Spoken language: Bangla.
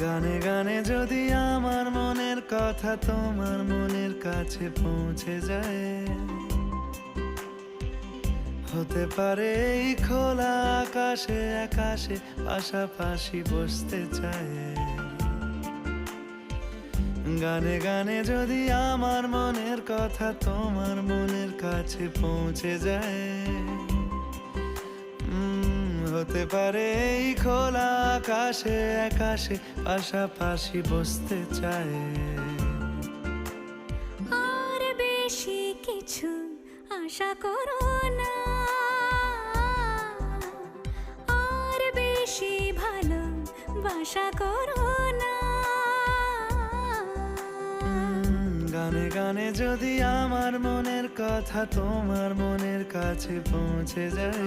গানে গানে যদি আমার মনের কথা তোমার মনের কাছে পৌঁছে যায়, হতে পারে এই খোলা আকাশে আকাশে পাশাপাশি বসতে চায়। গানে গানে যদি আমার মনের কথা তোমার মনের কাছে পৌঁছে যায়, হতে পারে এই খোলা আকাশে আকাশে পাশাপাশি বসতে চায়। আর বেশি কিছু আশা করো না, আর বেশি ভালোবাসা করো না। গানে গানে যদি আমার মনের কথা তোমার মনের কাছে পৌঁছে যায়,